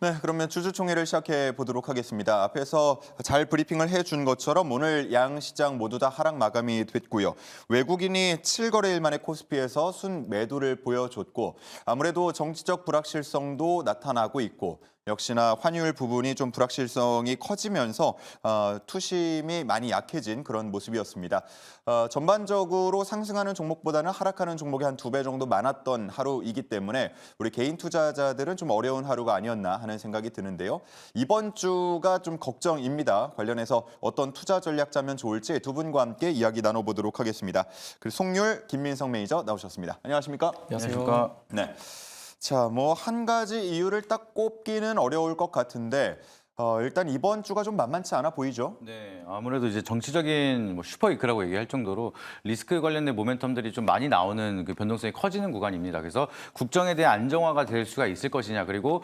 네, 그러면 주주총회를 시작해 보도록 하겠습니다. 앞에서 잘 브리핑을 해준 것처럼 오늘 양 시장 모두 다 하락 마감이 됐고요. 외국인이 7거래일 만에 코스피에서 순매도를 보여줬고 아무래도 정치적 불확실성도 나타나고 있고 역시나 환율 부분이 좀 불확실성이 커지면서 투심이 많이 약해진 그런 모습이었습니다. 전반적으로 상승하는 종목보다는 하락하는 종목이 한 2배 정도 많았던 하루이기 때문에 우리 개인 투자자들은 좀 어려운 하루가 아니었나 하는 생각이 드는데요. 이번 주가 좀 걱정입니다. 관련해서 어떤 투자 전략 짜면 좋을지 두 분과 함께 이야기 나눠보도록 하겠습니다. 그리고 송률, 김민성 매니저 나오셨습니다. 안녕하십니까? 안녕하십니까. 네. 자, 뭐 한 가지 이유를 딱 꼽기는 어려울 것 같은데 일단 이번 주가 좀 만만치 않아 보이죠? 네, 아무래도 이제 정치적인 뭐 슈퍼위크라고 얘기할 정도로 리스크 관련된 모멘텀들이 좀 많이 나오는 그 변동성이 커지는 구간입니다. 그래서 국정에 대한 안정화가 될 수가 있을 것이냐, 그리고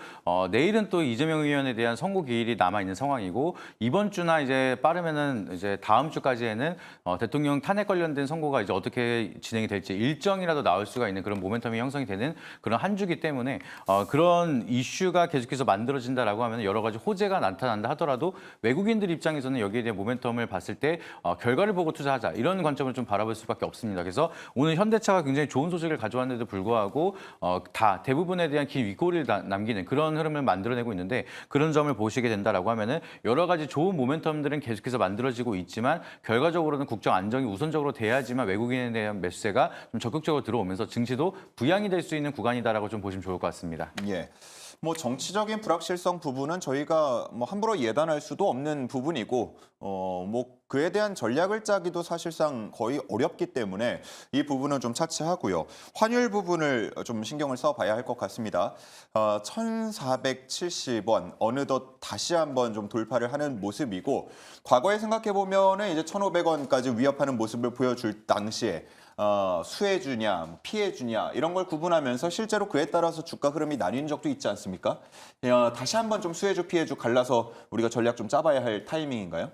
내일은 또 이재명 의원에 대한 선고 기일이 남아 있는 상황이고 이번 주나 이제 빠르면은 이제 다음 주까지에는 대통령 탄핵 관련된 선고가 이제 어떻게 진행이 될지 일정이라도 나올 수가 있는 그런 모멘텀이 형성이 되는 그런 한 주기 때문에 그런 이슈가 계속해서 만들어진다라고 하면 여러 가지 호재가 나타난다 하더라도 외국인들 입장에서는 여기에 대한 모멘텀을 봤을 때 결과를 보고 투자하자 이런 관점을 좀 바라볼 수밖에 없습니다. 그래서 오늘 현대차가 굉장히 좋은 소식을 가져왔는데도 불구하고 다 대부분에 대한 긴 윗꼬리를 남기는 그런 흐름을 만들어내고 있는데 그런 점을 보시게 된다라고 하면은 여러 가지 좋은 모멘텀들은 계속해서 만들어지고 있지만 결과적으로는 국정 안정이 우선적으로 돼야지만 외국인에 대한 매수세가 좀 적극적으로 들어오면서 증시도 부양이 될 수 있는 구간이다라고 좀 보시면 좋을 것 같습니다. 예. 뭐 정치적인 불확실성 부분은 저희가 뭐 함부로 예단할 수도 없는 부분이고 뭐 그에 대한 전략을 짜기도 사실상 거의 어렵기 때문에 이 부분은 좀 차치하고요. 환율 부분을 좀 신경을 써봐야 할 것 같습니다. 1,470원 어느덧 다시 한번 좀 돌파를 하는 모습이고 과거에 생각해 보면은 이제 1,500원까지 위협하는 모습을 보여줄 당시에 수혜주냐, 피해주냐 이런 걸 구분하면서 실제로 그에 따라서 주가 흐름이 나뉜 적도 있지 않습니까? 다시 한번 좀 수혜주, 피해주 갈라서 우리가 전략 좀 짜봐야 할 타이밍인가요?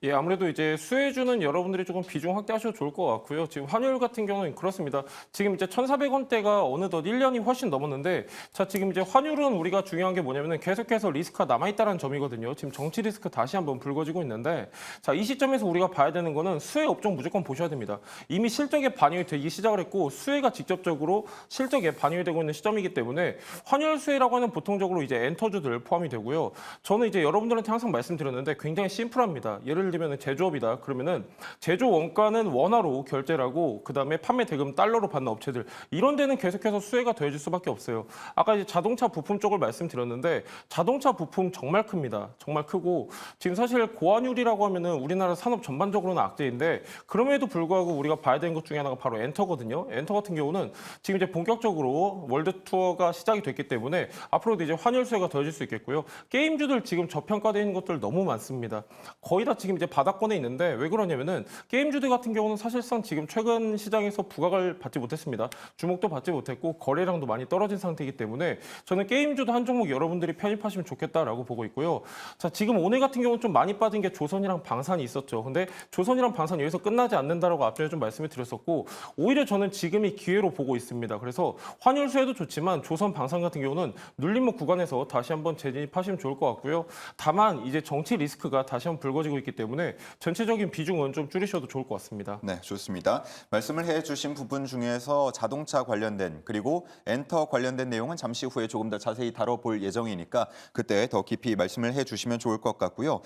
예, 아무래도 이제 수혜주는 여러분들이 조금 비중 확대하셔도 좋을 것 같고요. 지금 환율 같은 경우는 그렇습니다. 지금 이제 1,400원대가 어느덧 1년이 훨씬 넘었는데, 자, 지금 이제 환율은 우리가 중요한 게 뭐냐면은 계속해서 리스크가 남아있다는 점이거든요. 지금 정치 리스크 다시 한번 불거지고 있는데, 자, 이 시점에서 우리가 봐야 되는 거는 수혜 업종 무조건 보셔야 됩니다. 이미 실적에 반영이 되기 시작을 했고, 수혜가 직접적으로 실적에 반영이 되고 있는 시점이기 때문에 환율 수혜라고 하는 보통적으로 이제 엔터주들 포함이 되고요. 저는 이제 여러분들한테 항상 말씀드렸는데 굉장히 심플합니다. 예를 들면 제조업이다. 그러면은 제조 원가는 원화로 결제를 하고 그다음에 판매 대금 달러로 받는 업체들 이런 데는 계속해서 수혜가 더해질 수밖에 없어요. 아까 이제 자동차 부품 쪽을 말씀드렸는데 자동차 부품 정말 큽니다. 정말 크고 지금 사실 고환율이라고 하면은 우리나라 산업 전반적으로는 악재인데 그럼에도 불구하고 우리가 봐야 되는 것 중에 하나가 바로 엔터거든요. 엔터 같은 경우는 지금 이제 본격적으로 월드 투어가 시작이 됐기 때문에 앞으로도 이제 환율 수혜가 더해질 수 있겠고요. 게임주들 지금 저평가되어 있는 것들 너무 많습니다. 거의 다 지금 이제 바닥권에 있는데 왜 그러냐면은 게임주들 같은 경우는 사실상 지금 최근 시장에서 부각을 받지 못했습니다. 주목도 받지 못했고 거래량도 많이 떨어진 상태이기 때문에 저는 게임주도 한 종목 여러분들이 편입하시면 좋겠다라고 보고 있고요. 자, 지금 오늘 같은 경우는 좀 많이 빠진 게 조선이랑 방산이 있었죠. 근데 조선이랑 방산 여기서 끝나지 않는다라고 앞전에 좀 말씀을 드렸었고 오히려 저는 지금이 기회로 보고 있습니다. 그래서 환율 수혜도 좋지만 조선 방산 같은 경우는 눌림목 구간에서 다시 한번 재진입하시면 좋을 것 같고요. 다만 이제 정치 리스크가 다시 한번 불거지고 있기 때문에 전체적인 비중은 좀 줄이셔도 좋을 것 같습니다. 네, 좋습니다. 말씀을 해주신 부분 중에서 자동차 관련된 그리고 엔터 관련된 내용은 잠시 후에 조금 더 자세히 다뤄볼 예정이니까 그때 더 깊이 말씀을 해주시면 좋을 것 같고요.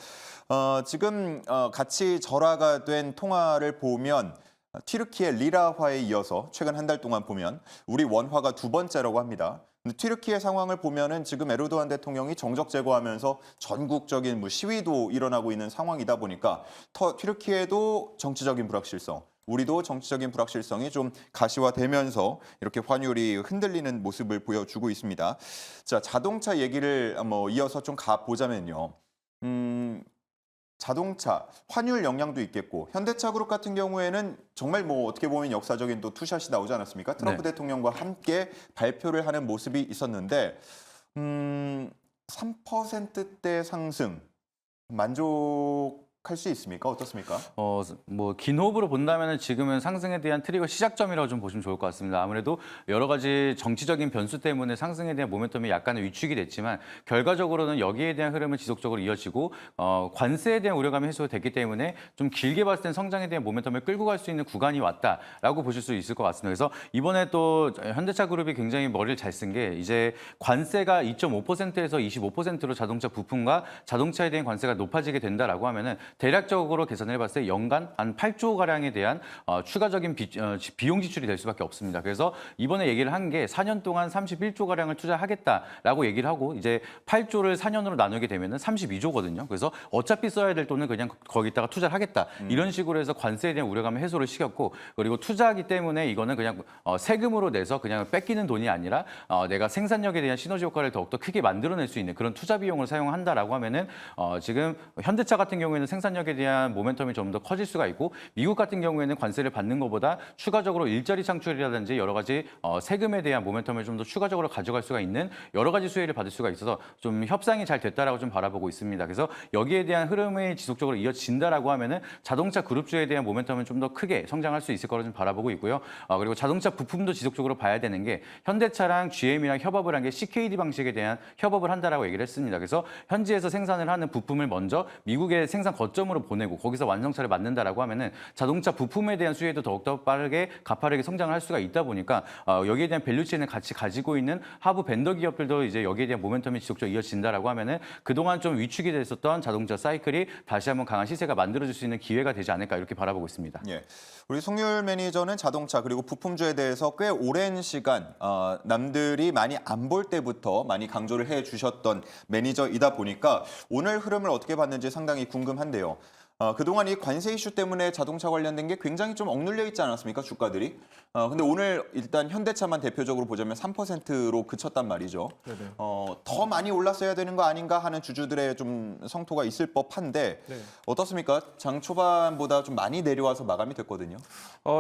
지금 같이 절하가 된 통화를 보면 튀르키예 리라화에 이어서 최근 한 달 동안 보면 우리 원화가 두 번째라고 합니다. 근데 튀르키예 상황을 보면은 지금 에르도안 대통령이 정적 제거하면서 전국적인 뭐 시위도 일어나고 있는 상황이다 보니까 튀르키예도 정치적인 불확실성, 우리도 정치적인 불확실성이 좀 가시화되면서 이렇게 환율이 흔들리는 모습을 보여주고 있습니다. 자, 자동차 얘기를 뭐 이어서 좀 가보자면요. 자동차, 환율 영향도 있겠고 현대차 그룹 같은 경우에는 정말 뭐 어떻게 보면 역사적인 또 투샷이 나오지 않았습니까? 트럼프 네. 대통령과 함께 발표를 하는 모습이 있었는데 3%대 상승 만족 할 수 있습니까? 어떻습니까? 뭐 긴 호흡으로 본다면은 지금은 상승에 대한 트리거 시작점이라고 좀 보시면 좋을 것 같습니다. 아무래도 여러 가지 정치적인 변수 때문에 상승에 대한 모멘텀이 약간은 위축이 됐지만 결과적으로는 여기에 대한 흐름은 지속적으로 이어지고 관세에 대한 우려감이 해소됐기 때문에 좀 길게 봤을 땐 성장에 대한 모멘텀을 끌고 갈 수 있는 구간이 왔다라고 보실 수 있을 것 같습니다. 그래서 이번에 또 현대차 그룹이 굉장히 머리를 잘 쓴 게 이제 관세가 2.5%에서 25%로 자동차 부품과 자동차에 대한 관세가 높아지게 된다라고 하면은 대략적으로 계산해 봤을 때 연간 한 8조 가량에 대한 추가적인 비용 지출이 될 수밖에 없습니다. 그래서 이번에 얘기를 한 게 4년 동안 31조 가량을 투자하겠다라고 얘기를 하고 이제 8조를 4년으로 나누게 되면은 32조거든요. 그래서 어차피 써야 될 돈은 그냥 거기다가 투자를 하겠다. 이런 식으로 해서 관세에 대한 우려감을 해소를 시켰고 그리고 투자하기 때문에 이거는 그냥 세금으로 내서 그냥 뺏기는 돈이 아니라 내가 생산력에 대한 시너지 효과를 더욱더 크게 만들어낼 수 있는 그런 투자 비용을 사용한다라고 하면은 지금 현대차 같은 경우에는 생산력에 대한 모멘텀이 좀 더 커질 수가 있고 미국 같은 경우에는 관세를 받는 것보다 추가적으로 일자리 창출이라든지 여러 가지 세금에 대한 모멘텀을 좀 더 추가적으로 가져갈 수가 있는 여러 가지 수혜를 받을 수가 있어서 좀 협상이 잘 됐다라고 좀 바라보고 있습니다. 그래서 여기에 대한 흐름이 지속적으로 이어진다라고 하면은 자동차 그룹주에 대한 모멘텀은 좀 더 크게 성장할 수 있을 거로 좀 바라보고 있고요. 그리고 자동차 부품도 지속적으로 봐야 되는 게 현대차랑 GM이랑 협업을 한 게 CKD 방식에 대한 협업을 한다라고 얘기를 했습니다. 그래서 현지에서 생산을 하는 부품을 먼저 미국의 생산 거점으로 보내고 거기서 완성차를 만든다라고 하면은 자동차 부품에 대한 수혜도 더욱더 빠르게 가파르게 성장을 할 수가 있다 보니까 여기에 대한 밸류체인을 같이 가지고 있는 하부 벤더 기업들도 이제 여기에 대한 모멘텀이 지속적으로 이어진다라고 하면은 그동안 좀 위축이 됐었던 자동차 사이클이 다시 한번 강한 시세가 만들어질 수 있는 기회가 되지 않을까 이렇게 바라보고 있습니다. 예, 우리 송률 매니저는 자동차 그리고 부품주에 대해서 꽤 오랜 시간 남들이 많이 안 볼 때부터 많이 강조를 해주셨던 매니저이다 보니까 오늘 흐름을 어떻게 봤는지 상당히 궁금한데요. 그동안 이 관세 이슈 때문에 자동차 관련된 게 굉장히 좀 억눌려 있지 않았습니까? 주가들이. 근데 오늘 일단 현대차만 대표적으로 보자면 3%로 그쳤단 말이죠. 네네. 더 많이 올랐어야 되는 거 아닌가 하는 주주들의 좀 성토가 있을 법한데 네. 어떻습니까? 장 초반보다 좀 많이 내려와서 마감이 됐거든요.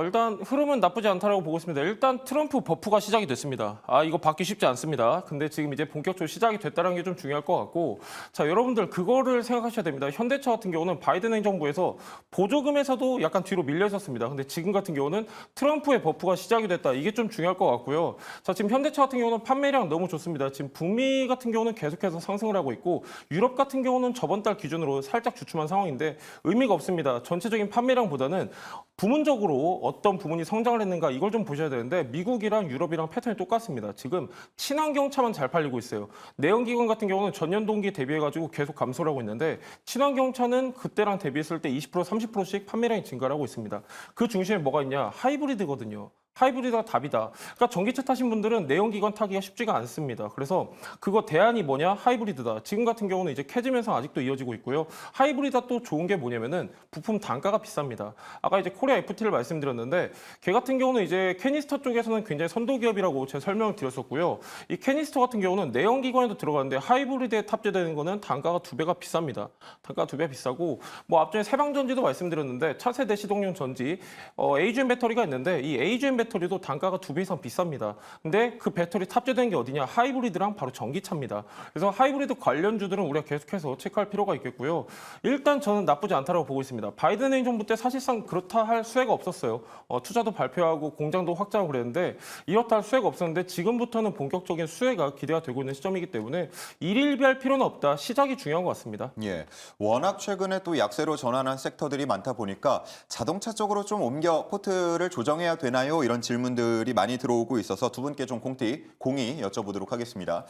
일단 흐름은 나쁘지 않다라고 보고 있습니다. 일단 트럼프 버프가 시작이 됐습니다. 이거 받기 쉽지 않습니다. 근데 지금 이제 본격적으로 시작이 됐다는 게 좀 중요할 것 같고, 자 여러분들 그거를 생각하셔야 됩니다. 현대차 같은 경우는 바이든 행정부에서 보조금에서도 약간 뒤로 밀려 있었습니다. 근데 지금 같은 경우는 트럼프의 버프가 시작이 됐다. 이게 좀 중요할 것 같고요. 자 지금 현대차 같은 경우는 판매량 너무 좋습니다. 지금 북미 같은 경우는 계속해서 상승을 하고 있고 유럽 같은 경우는 저번 달 기준으로 살짝 주춤한 상황인데 의미가 없습니다. 전체적인 판매량보다는 부문적으로 어떤 부문이 성장을 했는가 이걸 좀 보셔야 되는데 미국이랑 유럽이랑 패턴이 똑같습니다. 지금 친환경차만 잘 팔리고 있어요. 내연기관 같은 경우는 전년 동기 대비해가지고 계속 감소를 하고 있는데 친환경차는 그때랑 대비했을 때 20% 30%씩 판매량이 증가를 하고 있습니다. 그 중심에 뭐가 있냐? 하이브리드거든요. 하이브리드가 답이다. 그러니까 전기차 타신 분들은 내연기관 타기가 쉽지가 않습니다. 그래서 그거 대안이 뭐냐? 하이브리드다. 지금 같은 경우는 이제 캐즘 현상 아직도 이어지고 있고요. 하이브리드가 또 좋은 게 뭐냐면은 부품 단가가 비쌉니다. 아까 이제 코리아 FT를 말씀드렸는데 걔 같은 경우는 이제 캐니스터 쪽에서는 굉장히 선도 기업이라고 제가 설명을 드렸었고요. 이 캐니스터 같은 경우는 내연기관에도 들어가는데 하이브리드에 탑재되는 거는 단가가 2배가 비쌉니다. 단가가 2배 비싸고 뭐 앞전에 세방전지도 말씀드렸는데 차세대 시동용 전지 AGM 배터리가 있는데 이 AGM 배터리도 단가가 2배 이상 비쌉니다. 근데 그 배터리 탑재된 게 어디냐? 하이브리드랑 바로 전기차입니다. 그래서 하이브리드 관련주들은 우리가 계속해서 체크할 필요가 있겠고요. 일단 저는 나쁘지 않다고 보고 있습니다. 바이든 행정부 때 사실상 그렇다 할 수혜가 없었어요. 투자도 발표하고 공장도 확장하고 그랬는데 이렇다 할 수혜가 없었는데 지금부터는 본격적인 수혜가 기대가 되고 있는 시점이기 때문에 일일비할 필요는 없다. 시작이 중요한 것 같습니다. 예, 워낙 최근에 또 약세로 전환한 섹터들이 많다 보니까 자동차 쪽으로 좀 옮겨 포트를 조정해야 되나요? 이런 질문들이 많이 들어오고 있어서 두 분께 좀 공의 여쭤보도록 하겠습니다.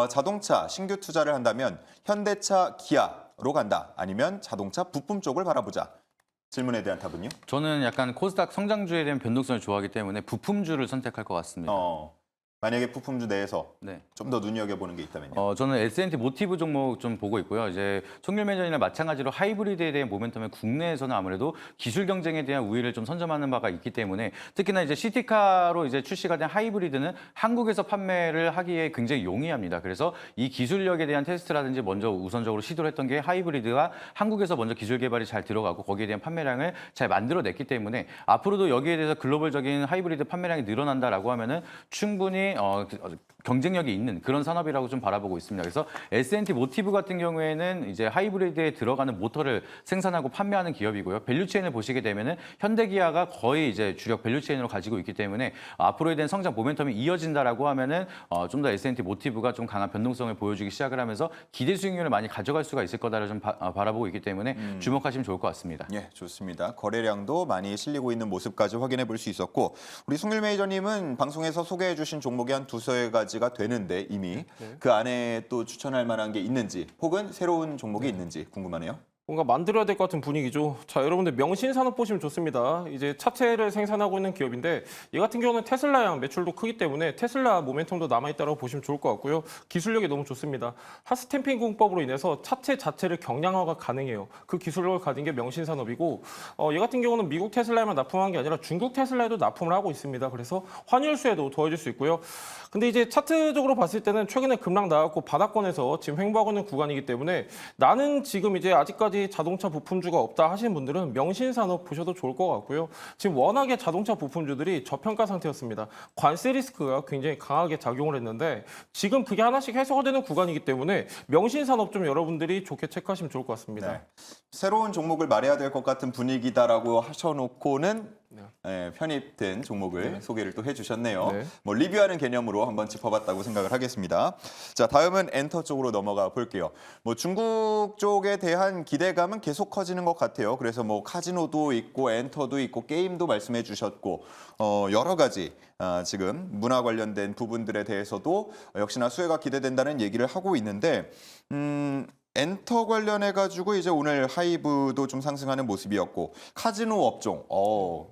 자동차 신규 투자를 한다면 현대차, 기아로 간다. 아니면 자동차 부품 쪽을 바라보자. 질문에 대한 답은요? 저는 약간 코스닥 성장주에 대한 변동성을 좋아하기 때문에 부품주를 선택할 것 같습니다. 만약에 부품주 내에서 네. 좀 더 눈여겨보는 게 있다면요? 저는 S&T 모티브 종목 좀 보고 있고요. 이제 송률 매니저나 마찬가지로 하이브리드에 대한 모멘텀은 국내에서는 아무래도 기술 경쟁에 대한 우위를 좀 선점하는 바가 있기 때문에 특히나 이제 시티카로 이제 출시가 된 하이브리드는 한국에서 판매를 하기에 굉장히 용이합니다. 그래서 이 기술력에 대한 테스트라든지 먼저 우선적으로 시도를 했던 게 하이브리드가 한국에서 먼저 기술 개발이 잘 들어가고 거기에 대한 판매량을 잘 만들어냈기 때문에 앞으로도 여기에 대해서 글로벌적인 하이브리드 판매량이 늘어난다라고 하면은 충분히 굉장히 경쟁력이 있는 그런 산업이라고 좀 바라보고 있습니다. 그래서 S&T 모티브 같은 경우에는 이제 하이브리드에 들어가는 모터를 생산하고 판매하는 기업이고요. 밸류체인을 보시게 되면은 현대기아가 거의 이제 주력 밸류체인으로 가지고 있기 때문에 앞으로에 대한 성장 모멘텀이 이어진다라고 하면은 좀 더 S&T 모티브가 좀 강한 변동성을 보여주기 시작을 하면서 기대 수익률을 많이 가져갈 수가 있을 거다를 좀 바라보고 있기 때문에 주목하시면 좋을 것 같습니다. 예, 좋습니다. 거래량도 많이 실리고 있는 모습까지 확인해 볼 수 있었고 우리 송일 매니저님은 방송에서 소개해 주신 종목이 한 두세 가지가 되는데 이미 그 안에 또 추천할 만한 게 있는지 혹은 새로운 종목이 있는지 궁금하네요. 뭔가 만들어야 될 것 같은 분위기죠. 자, 여러분들 명신산업 보시면 좋습니다. 이제 차체를 생산하고 있는 기업인데 이 같은 경우는 테슬라양 매출도 크기 때문에 테슬라 모멘텀도 남아있다고 보시면 좋을 것 같고요. 기술력이 너무 좋습니다. 핫스탬핑 공법으로 인해서 차체 자체를 경량화가 가능해요. 그 기술력을 가진 게 명신산업이고 이 같은 경우는 미국 테슬라에만 납품한 게 아니라 중국 테슬라에도 납품을 하고 있습니다. 그래서 환율 수혜도 도와줄 수 있고요. 근데 이제 차트적으로 봤을 때는 최근에 급락 나왔고 바닥권에서 지금 횡보하고 있는 구간이기 때문에 나는 지금 이제 아직까지 자동차 부품주가 없다 하시는 분들은 명신산업 보셔도 좋을 것 같고요. 지금 워낙에 자동차 부품주들이 저평가 상태였습니다. 관세 리스크가 굉장히 강하게 작용을 했는데 지금 그게 하나씩 해소가 되는 구간이기 때문에 명신산업 좀 여러분들이 좋게 체크하시면 좋을 것 같습니다. 네. 새로운 종목을 말해야 될 것 같은 분위기다라고 하셔놓고는 편입된 종목을 소개를 또 해주셨네요. 네. 뭐 리뷰하는 개념으로 한번 짚어봤다고 생각을 하겠습니다. 자, 다음은 엔터 쪽으로 넘어가 볼게요. 뭐 중국 쪽에 대한 기대감은 계속 커지는 것 같아요. 그래서 뭐 카지노도 있고 엔터도 있고 게임도 말씀해 주셨고 여러 가지 지금 문화 관련된 부분들에 대해서도 역시나 수혜가 기대된다는 얘기를 하고 있는데 엔터 관련해 가지고 이제 오늘 하이브도 좀 상승하는 모습이었고 카지노 업종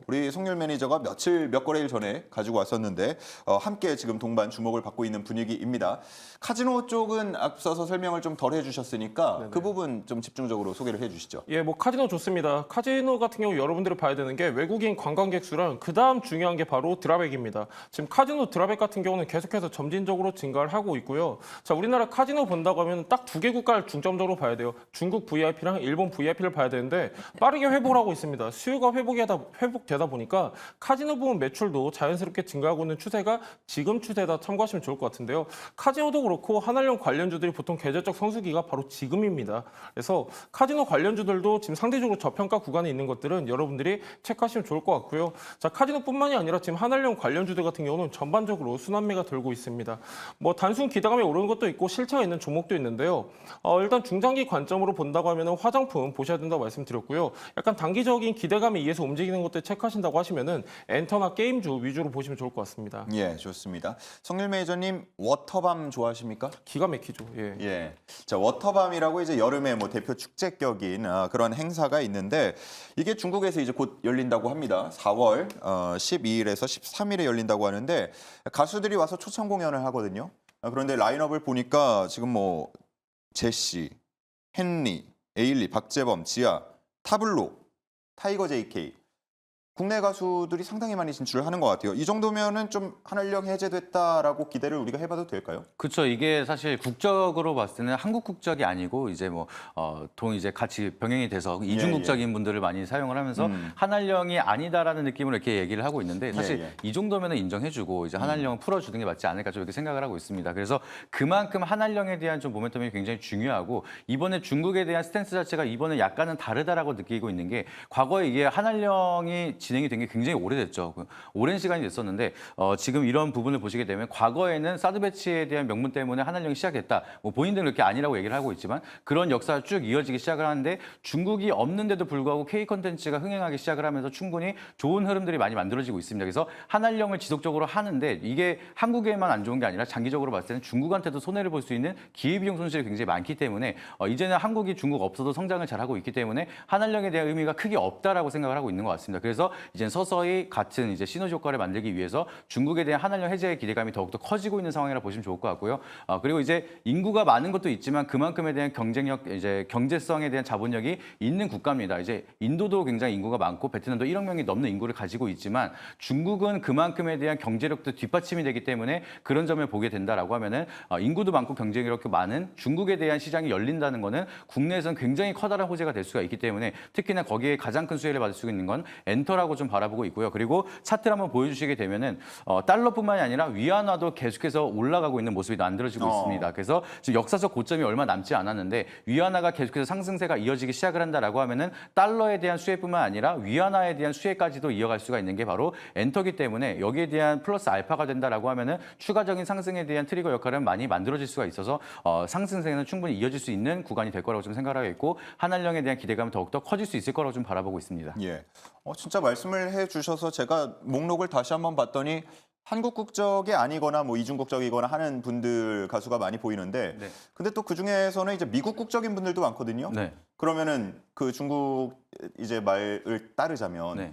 우리 송율 매니저가 몇 거래일 전에 가지고 왔었는데 함께 지금 동반 주목을 받고 있는 분위기입니다. 카지노 쪽은 앞서서 설명을 좀 덜 해주셨으니까 그 부분 좀 집중적으로 소개를 해주시죠. 예, 뭐 카지노 좋습니다. 카지노 같은 경우 여러분들이 봐야 되는 게 외국인 관광객 수랑 그다음 중요한 게 바로 드랍액입니다. 지금 카지노 드랍액 같은 경우는 계속해서 점진적으로 증가를 하고 있고요. 자, 우리나라 카지노 본다고 하면 딱 두 개 국가를 중점적으로 봐야 돼요. 중국 VIP랑 일본 VIP를 봐야 되는데 빠르게 회복을 하고 있습니다. 수요가 회복되다 보니까 카지노 부문 매출도 자연스럽게 증가하고 있는 추세가 지금 추세다 참고하시면 좋을 것 같은데요. 카지노도 그렇고 한알령 관련주들이 보통 계절적 성수기가 바로 지금입니다. 그래서 카지노 관련주들도 지금 상대적으로 저평가 구간에 있는 것들은 여러분들이 체크하시면 좋을 것 같고요. 자, 카지노뿐만이 아니라 지금 한알령 관련주들 같은 경우는 전반적으로 순환매가 들고 있습니다. 뭐 단순 기대감이 오르는 것도 있고 실체가 있는 종목도 있는데요. 일단 중장기 관점으로 본다고 하면 화장품 보셔야 된다고 말씀드렸고요. 약간 단기적인 기대감에 의해서 움직이는 것들 체크하신다고 하시면은 엔터나 게임주 위주로 보시면 좋을 것 같습니다. 예, 좋습니다. 송일 매니저님 워터밤 좋아하십니까? 기가 막히죠. 예. 예. 자, 워터밤이라고 이제 여름에 뭐 대표 축제격인 그런 행사가 있는데 이게 중국에서 이제 곧 열린다고 합니다. 4월 12일에서 13일에 열린다고 하는데 가수들이 와서 초청 공연을 하거든요. 그런데 라인업을 보니까 지금 뭐 제시, 헨리, 에일리, 박재범, 지아, 타블로, 타이거 JK 국내 가수들이 상당히 많이 진출을 하는 것 같아요. 이 정도면은 좀 한알령 해제됐다라고 기대를 우리가 해봐도 될까요? 그렇죠. 이게 사실 국적으로 봤을 때는 한국 국적이 아니고 이제 뭐 이제 같이 병행이 돼서 이중국적인 분들을 많이 사용을 하면서 한알령이 아니다라는 느낌으로 이렇게 얘기를 하고 있는데 사실 이 정도면은 인정해주고 이제 한알령을 풀어주는 게 맞지 않을까 좀 이렇게 생각을 하고 있습니다. 그래서 그만큼 한알령에 대한 좀 모멘텀이 굉장히 중요하고 이번에 중국에 대한 스탠스 자체가 이번에 약간은 다르다라고 느끼고 있는 게 과거에 이게 한알령이 진행이 된 게 굉장히 오래됐죠. 오랜 시간이 됐었는데 지금 이런 부분을 보시게 되면 과거에는 사드 배치에 대한 명분 때문에 한알령이 시작됐다. 뭐 본인들은 그렇게 아니라고 얘기를 하고 있지만 그런 역사가 쭉 이어지기 시작을 하는데 중국이 없는데도 불구하고 K 컨텐츠가 흥행하기 시작을 하면서 충분히 좋은 흐름들이 많이 만들어지고 있습니다. 그래서 한알령을 지속적으로 하는데 이게 한국에만 안 좋은 게 아니라 장기적으로 봤을 때는 중국한테도 손해를 볼 수 있는 기회비용 손실이 굉장히 많기 때문에 이제는 한국이 중국 없어도 성장을 잘하고 있기 때문에 한알령에 대한 의미가 크게 없다라고 생각을 하고 있는 것 같습니다. 그래서 이제 서서히 같은 이제 시너지 효과를 만들기 위해서 중국에 대한 한알령 해제의 기대감이 더욱더 커지고 있는 상황이라 보시면 좋을 것 같고요. 그리고 이제 인구가 많은 것도 있지만 그만큼에 대한 경쟁력, 이제 경제성에 대한 자본력이 있는 국가입니다. 이제 인도도 굉장히 인구가 많고 베트남도 1억 명이 넘는 인구를 가지고 있지만 중국은 그만큼에 대한 경제력도 뒷받침이 되기 때문에 그런 점을 보게 된다라고 하면은 인구도 많고 경쟁력도 많은 중국에 대한 시장이 열린다는 거는 국내에서는 굉장히 커다란 호재가 될 수가 있기 때문에 특히나 거기에 가장 큰 수혜를 받을 수 있는 건 엔터라고 거라고 좀 바라보고 있고요. 그리고 차트를 한번 보여주시게 되면은 달러뿐만이 아니라 위안화도 계속해서 올라가고 있는 모습이 만들어지고 있습니다. 그래서 지금 역사적 고점이 얼마 남지 않았는데 위안화가 계속해서 상승세가 이어지기 시작을 한다라고 하면은 달러에 대한 수혜뿐만 아니라 위안화에 대한 수혜까지도 이어갈 수가 있는 게 바로 엔터기 때문에 여기에 대한 플러스 알파가 된다라고 하면은 추가적인 상승에 대한 트리거 역할은 많이 만들어질 수가 있어서 상승세는 충분히 이어질 수 있는 구간이 될 거라고 좀 생각하고 있고 한한령에 대한 기대감은 더욱더 커질 수 있을 거라고 좀 바라보고 있습니다. 예. 진짜 말씀을 해주셔서 제가 목록을 다시 한번 봤더니 한국 국적이 아니거나 뭐 이중 국적이거나 하는 분들 가수가 많이 보이는데, 네. 근데 또 그 중에서는 이제 미국 국적인 분들도 많거든요. 네. 그러면은 그 중국 이제 말을 따르자면 네.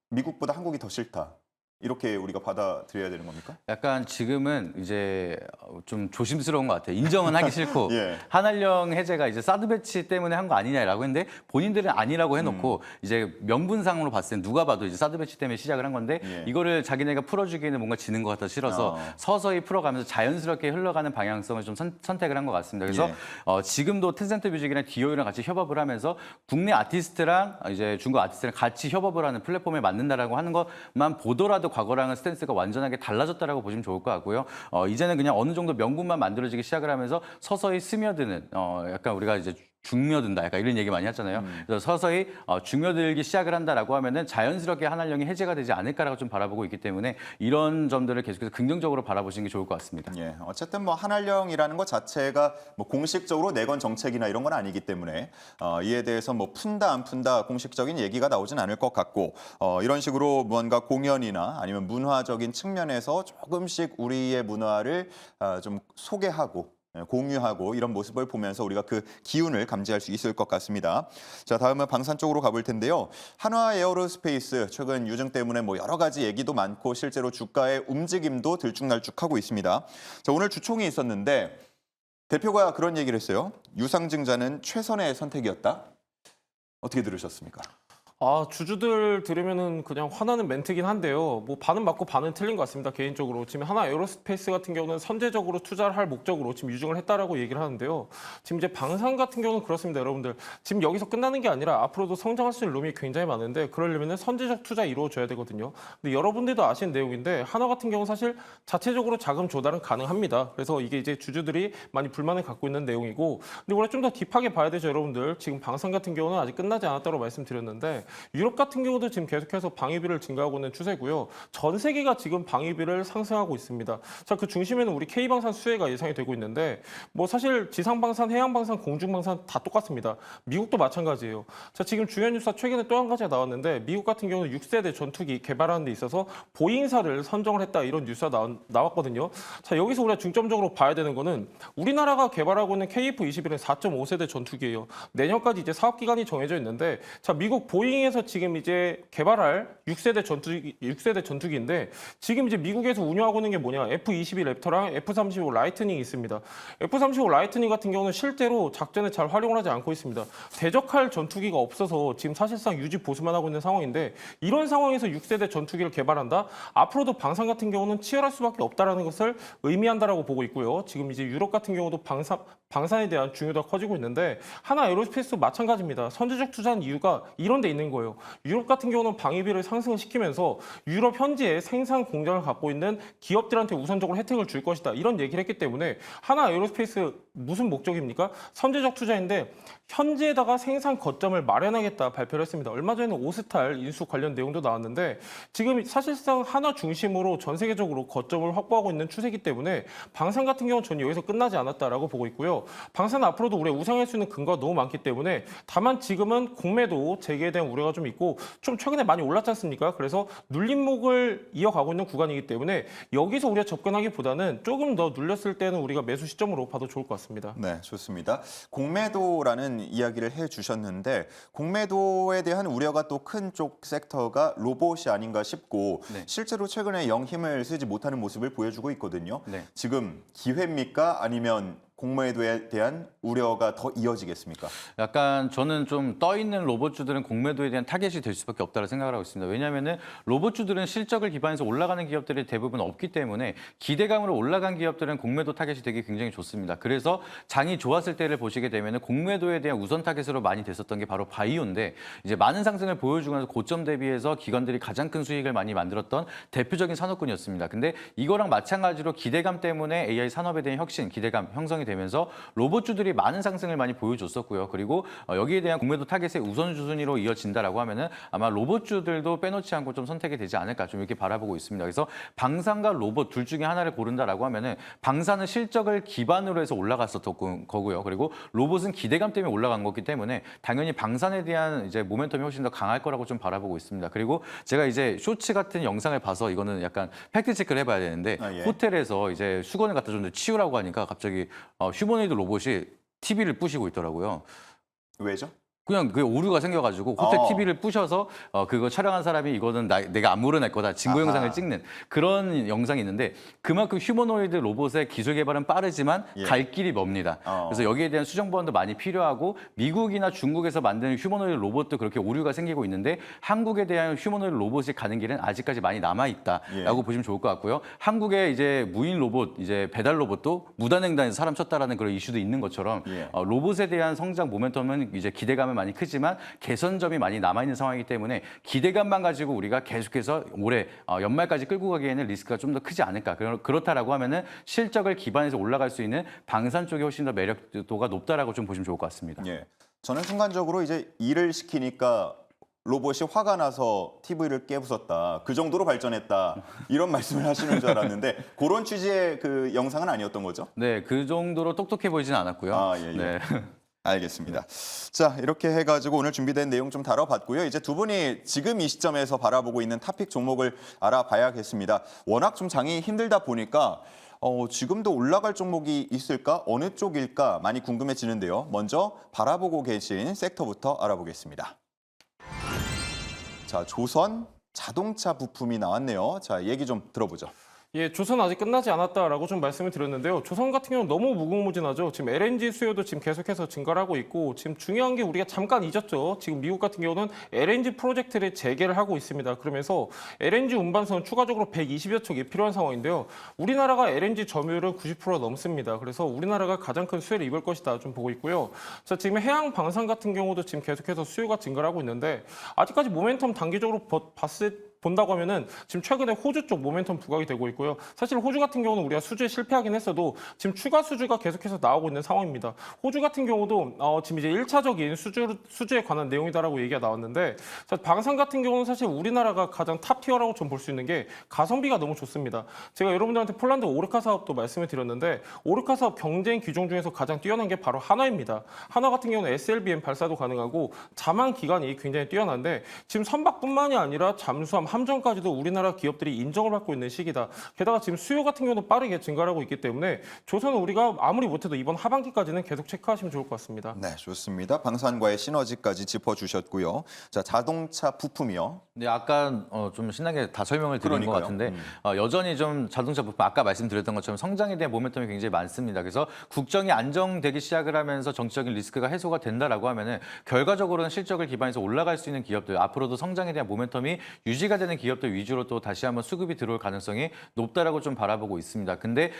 미국보다 한국이 더 싫다. 이렇게 우리가 받아들여야 되는 겁니까? 약간 지금은 이제 좀 조심스러운 것 같아요. 인정은 하기 싫고 예. 한한령 해제가 이제 사드 배치 때문에 한 거 아니냐라고 했는데 본인들은 아니라고 해놓고 이제 명분상으로 봤을 때 누가 봐도 이제 사드 배치 때문에 시작을 한 건데 예. 이거를 자기네가 풀어주기에는 뭔가 지는 것 같아 싫어서 서서히 풀어가면서 자연스럽게 흘러가는 방향성을 좀 선택을 한 것 같습니다. 그래서 지금도 텐센트 뮤직이랑 디오이랑 같이 협업을 하면서 국내 아티스트랑 이제 중국 아티스트랑 같이 협업을 하는 플랫폼에 만든다라고 하는 것만 보더라도 과거랑은 스탠스가 완전하게 달라졌다라고 보시면 좋을 것 같고요. 이제는 그냥 어느 정도 명분만 만들어지기 시작을 하면서 서서히 스며드는 약간 우리가 이제 중며든다 약간 이런 얘기 많이 하잖아요. 그래서 서서히 중며들기 시작을 한다라고 하면은 자연스럽게 한한령이 해제가 되지 않을까라고 좀 바라보고 있기 때문에 이런 점들을 계속해서 긍정적으로 바라보시는 게 좋을 것 같습니다. 예, 어쨌든 뭐 한한령이라는 것 자체가 뭐 공식적으로 내건 정책이나 이런 건 아니기 때문에 이에 대해서 뭐 푼다 안 푼다 공식적인 얘기가 나오진 않을 것 같고 이런 식으로 무언가 공연이나 아니면 문화적인 측면에서 조금씩 우리의 문화를 좀 소개하고 공유하고 이런 모습을 보면서 우리가 그 기운을 감지할 수 있을 것 같습니다. 자, 다음은 방산 쪽으로 가볼 텐데요. 한화 에어로스페이스 최근 유증 때문에 뭐 여러 가지 얘기도 많고 실제로 주가의 움직임도 들쭉날쭉하고 있습니다. 자, 오늘 주총이 있었는데 대표가 그런 얘기를 했어요. 유상증자는 최선의 선택이었다. 어떻게 들으셨습니까? 주주들 들으면은 그냥 화나는 멘트긴 한데요. 뭐 반은 맞고 반은 틀린 것 같습니다. 개인적으로 지금 하나 에어로스페이스 같은 경우는 선제적으로 투자를 할 목적으로 지금 유증을 했다라고 얘기를 하는데요. 지금 이제 방산 같은 경우는 그렇습니다, 여러분들. 지금 여기서 끝나는 게 아니라 앞으로도 성장할 수 있는 룸이 굉장히 많은데 그러려면은 선제적 투자 이루어져야 되거든요. 근데 여러분들도 아시는 내용인데 하나 같은 경우 사실 자체적으로 자금 조달은 가능합니다. 그래서 이게 이제 주주들이 많이 불만을 갖고 있는 내용이고, 근데 우리가 좀 더 딥하게 봐야 되죠, 여러분들. 지금 방산 같은 경우는 아직 끝나지 않았다고 말씀드렸는데. 유럽 같은 경우도 지금 계속해서 방위비를 증가하고 있는 추세고요. 전 세계가 지금 방위비를 상승하고 있습니다. 자, 그 중심에는 우리 K방산 수혜가 예상이 되고 있는데 뭐 사실 지상방산, 해양방산, 공중방산 다 똑같습니다. 미국도 마찬가지예요. 자, 지금 중요한 뉴스가 최근에 또 한 가지가 나왔는데 미국 같은 경우는 6세대 전투기 개발하는 데 있어서 보잉사를 선정을 했다 이런 뉴스가 나왔거든요. 자, 여기서 우리가 중점적으로 봐야 되는 거는 우리나라가 개발하고 있는 KF-21은 4.5세대 전투기예요. 내년까지 이제 사업 기간이 정해져 있는데 자, 미국 보잉에서 지금 이제 개발할 6세대 전투기인데 지금 이제 미국에서 운영하고 있는 게 뭐냐? F-22 랩터랑 F-35 라이트닝이 있습니다. F-35 라이트닝 같은 경우는 실제로 작전에 잘 활용을 하지 않고 있습니다. 대적할 전투기가 없어서 지금 사실상 유지 보수만 하고 있는 상황인데 이런 상황에서 6세대 전투기를 개발한다? 앞으로도 방산 같은 경우는 치열할 수밖에 없다라는 것을 의미한다라고 보고 있고요. 지금 이제 유럽 같은 경우도 방산에 대한 중요도가 커지고 있는데 하나 에어로스페이스도 마찬가지입니다. 선제적 투자한 이유가 이런 데 있는 거예요. 유럽 같은 경우는 방위비를 상승시키면서 유럽 현지에 생산 공장을 갖고 있는 기업들한테 우선적으로 혜택을 줄 것이다. 이런 얘기를 했기 때문에 하나 에어로스페이스 무슨 목적입니까? 선제적 투자인데 현지에다가 생산 거점을 마련하겠다 발표를 했습니다. 얼마 전에 오스탈 인수 관련 내용도 나왔는데 지금 사실상 하나 중심으로 전 세계적으로 거점을 확보하고 있는 추세이기 때문에 방산 같은 경우는 전 여기서 끝나지 않았다라고 보고 있고요. 방산은 앞으로도 우리가 우상할 수 있는 근거가 너무 많기 때문에 다만 지금은 공매도 재개에 대한 우려가 좀 있고 좀 최근에 많이 올랐지 않습니까? 그래서 눌림목을 이어가고 있는 구간이기 때문에 여기서 우리가 접근하기보다는 조금 더 눌렸을 때는 우리가 매수 시점으로 봐도 좋을 것 같습니다. 네, 좋습니다. 공매도라는 이야기를 해주셨는데 공매도에 대한 우려가 또 큰 쪽 섹터가 로봇이 아닌가 싶고 네. 실제로 최근에 영 힘을 쓰지 못하는 모습을 보여주고 있거든요. 네. 지금 기회입니까? 아니면 공매도에 대한 우려가 더 이어지겠습니까? 약간 저는 좀 떠 있는 로봇주들은 공매도에 대한 타겟이 될 수밖에 없다고 생각을 하고 있습니다. 왜냐하면은 로봇주들은 실적을 기반해서 올라가는 기업들이 대부분 없기 때문에 기대감으로 올라간 기업들은 공매도 타겟이 되기 굉장히 좋습니다. 그래서 장이 좋았을 때를 보시게 되면은 공매도에 대한 우선 타겟으로 많이 됐었던 게 바로 바이오인데 이제 많은 상승을 보여주면서 고점 대비해서 기관들이 가장 큰 수익을 많이 만들었던 대표적인 산업군이었습니다. 근데 이거랑 마찬가지로 기대감 때문에 AI 산업에 대한 혁신, 기대감 형성이 되면서 로봇주들이 많은 상승을 많이 보여줬었고요. 그리고 여기에 대한 공매도 타겟의 우선순위로 이어진다라고 하면은 아마 로봇주들도 빼놓지 않고 좀 선택이 되지 않을까 좀 이렇게 바라보고 있습니다. 그래서 방산과 로봇 둘 중에 하나를 고른다라고 하면은 방산은 실적을 기반으로 해서 올라갔었던 거고요. 그리고 로봇은 기대감 때문에 올라간 거기 때문에 당연히 방산에 대한 이제 모멘텀이 훨씬 더 강할 거라고 좀 바라보고 있습니다. 그리고 제가 이제 쇼츠 같은 영상을 봐서 이거는 약간 팩트 체크를 해봐야 되는데 예. 호텔에서 이제 수건을 갖다 줬는데 치우라고 하니까 갑자기 휴머노이드 로봇이 TV를 부시고 있더라고요. 왜죠? 그냥 그 오류가 생겨가지고 호텔 어. TV를 부셔서 그거 촬영한 사람이 이거는 내가 안 물어낼 거다 증거 아하. 영상을 찍는 그런 영상이 있는데 그만큼 휴머노이드 로봇의 기술 개발은 빠르지만 예. 갈 길이 멉니다. 그래서 여기에 대한 수정 보완도 많이 필요하고 미국이나 중국에서 만드는 휴머노이드 로봇도 그렇게 오류가 생기고 있는데 한국에 대한 휴머노이드 로봇이 가는 길은 아직까지 많이 남아 있다라고 예. 보시면 좋을 것 같고요. 한국의 이제 무인 로봇, 이제 배달 로봇도 무단횡단에서 사람 쳤다라는 그런 이슈도 있는 것처럼 예. 로봇에 대한 성장 모멘텀은 이제 기대감은 많이 크지만 개선점이 많이 남아있는 상황이기 때문에 기대감만 가지고 우리가 계속해서 올해 연말까지 끌고 가기에는 리스크가 좀 더 크지 않을까. 그렇다라고 하면은 실적을 기반해서 올라갈 수 있는 방산 쪽이 훨씬 더 매력도가 높다라고 좀 보시면 좋을 것 같습니다. 예. 저는 순간적으로 이제 일을 시키니까 로봇이 화가 나서 TV를 깨부쉈다. 그 정도로 발전했다. 이런 말씀을 하시는 줄 알았는데 그런 취지의 그 영상은 아니었던 거죠? 네, 그 정도로 똑똑해 보이지는 않았고요. 아, 예, 예. 네. 알겠습니다. 자, 이렇게 해가지고 오늘 준비된 내용 좀 다뤄봤고요. 이제 두 분이 지금 이 시점에서 바라보고 있는 탑픽 종목을 알아봐야겠습니다. 워낙 좀 장이 힘들다 보니까 지금도 올라갈 종목이 있을까? 어느 쪽일까? 많이 궁금해지는데요. 먼저 바라보고 계신 섹터부터 알아보겠습니다. 자, 조선 자동차 부품이 나왔네요. 자, 얘기 좀 들어보죠. 예, 조선 아직 끝나지 않았다라고 좀 말씀을 드렸는데요. 조선 같은 경우는 너무 무궁무진하죠. 지금 LNG 수요도 지금 계속해서 증가를 하고 있고 지금 중요한 게 우리가 잠깐 잊었죠. 지금 미국 같은 경우는 LNG 프로젝트를 재개를 하고 있습니다. 그러면서 LNG 운반선 추가적으로 120여 척이 필요한 상황인데요. 우리나라가 LNG 점유율은 90% 넘습니다. 그래서 우리나라가 가장 큰 수혜를 입을 것이다 좀 보고 있고요. 자, 지금 해양 방산 같은 경우도 지금 계속해서 수요가 증가를 하고 있는데 아직까지 모멘텀 단기적으로 본다고 하면은 지금 최근에 호주 쪽 모멘텀 부각이 되고 있고요. 사실 호주 같은 경우는 우리가 수주에 실패하긴 했어도 지금 추가 수주가 계속해서 나오고 있는 상황입니다. 호주 같은 경우도 지금 이제 1차적인 수주에 관한 내용이다라고 얘기가 나왔는데 자, 방산 같은 경우는 사실 우리나라가 가장 탑 티어라고 좀 볼 수 있는 게 가성비가 너무 좋습니다. 제가 여러분들한테 폴란드 오르카 사업도 말씀을 드렸는데 오르카 사업 경쟁 규정 중에서 가장 뛰어난 게 바로 한화입니다. 한화 같은 경우는 SLBM 발사도 가능하고 자만 기간이 굉장히 뛰어난데 지금 선박뿐만이 아니라 잠수함 함정까지도 우리나라 기업들이 인정을 받고 있는 시기다. 게다가 지금 수요 같은 경우도 빠르게 증가하고 있기 때문에 조선은 우리가 아무리 못해도 이번 하반기까지는 계속 체크하시면 좋을 것 같습니다. 네, 좋습니다. 방산과의 시너지까지 짚어주셨고요. 자, 자동차 부품이요. 네, 아까 좀 신나게 다 설명을 드린 것 그러니까요. 같은데 여전히 좀 자동차 부품 아까 말씀드렸던 것처럼 성장에 대한 모멘텀이 굉장히 많습니다. 그래서 국정이 안정되기 시작을 하면서 정치적인 리스크가 해소가 된다라고 하면은 결과적으로는 실적을 기반해서 올라갈 수 있는 기업들 앞으로도 성장에 대한 모멘텀이 유지가 되는 기업들 위주로 또 다시 한번 수급이 들어올 가능성이 높다라고 좀 바라보고 있습니다. 근데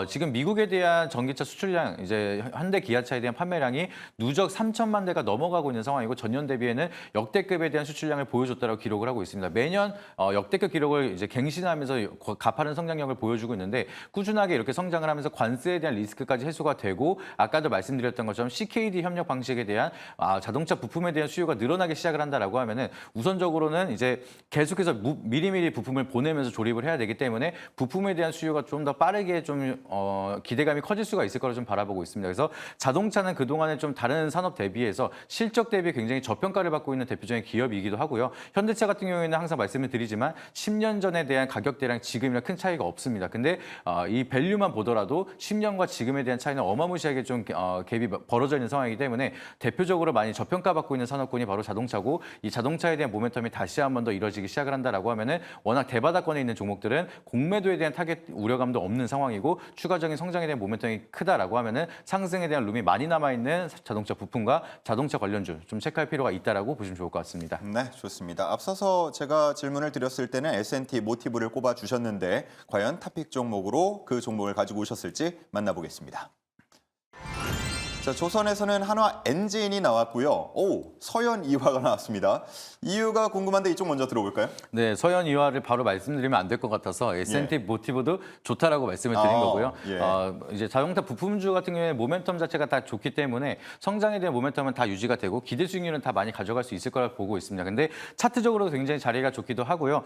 지금 미국에 대한 전기차 수출량 이제 현대 기아차에 대한 판매량이 누적 3천만 대가 넘어가고 있는 상황이고 전년 대비에는 역대급에 대한 수출량을 보여줬다라고 기록을 하고 있습니다. 매년 역대급 기록을 이제 갱신하면서 가파른 성장력을 보여주고 있는데 꾸준하게 이렇게 성장을 하면서 관세에 대한 리스크까지 해소가 되고 아까도 말씀드렸던 것처럼 CKD 협력 방식에 대한 자동차 부품에 대한 수요가 늘어나기 시작을 한다라고 하면은 우선적으로는 이제 계속해서 미리미리 부품을 보내면서 조립을 해야 되기 때문에 부품에 대한 수요가 좀 더 빠르게 좀 기대감이 커질 수가 있을 거라 좀 바라보고 있습니다. 그래서 자동차는 그동안에 좀 다른 산업 대비해서 실적 대비 굉장히 저평가를 받고 있는 대표적인 기업이기도 하고요. 현대차 같은 경우에는 항상 말씀을 드리지만 10년 전에 대한 가격대랑 지금이랑 큰 차이가 없습니다. 근데 이 밸류만 보더라도 10년과 지금에 대한 차이는 어마무시하게 좀 갭이 벌어져 있는 상황이기 때문에 대표적으로 많이 저평가받고 있는 산업군이 바로 자동차고 이 자동차에 대한 모멘텀이 다시 한 번 더 이뤄지기 시작을 한다라고 하면은 워낙 대바닥권에 있는 종목들은 공매도에 대한 타겟 우려감도 없는 상황이고 추가적인 성장에 대한 모멘텀이 크다라고 하면은 상승에 대한 룸이 많이 남아 있는 자동차 부품과 자동차 관련주 좀 체크할 필요가 있다라고 보시면 좋을 것 같습니다. 네, 좋습니다. 앞서서 제가 질문을 드렸을 때는 S&T 모티브를 꼽아 주셨는데 과연 탑픽 종목으로 그 종목을 가지고 오셨을지 만나보겠습니다. 자, 조선에서는 한화 엔진이 나왔고요. 오, 서현 이화가 나왔습니다. 이유가 궁금한데 이쪽 먼저 들어볼까요? 네, 서현 이화를 바로 말씀드리면 안 될 것 같아서 S&T 모티브도 좋다라고 말씀을 드린 거고요. 예. 이제 자동차 부품주 같은 경우에 모멘텀 자체가 다 좋기 때문에 성장에 대한 모멘텀은 다 유지가 되고 기대 수익률은 다 많이 가져갈 수 있을 거라 보고 있습니다. 근데 차트적으로도 굉장히 자리가 좋기도 하고요.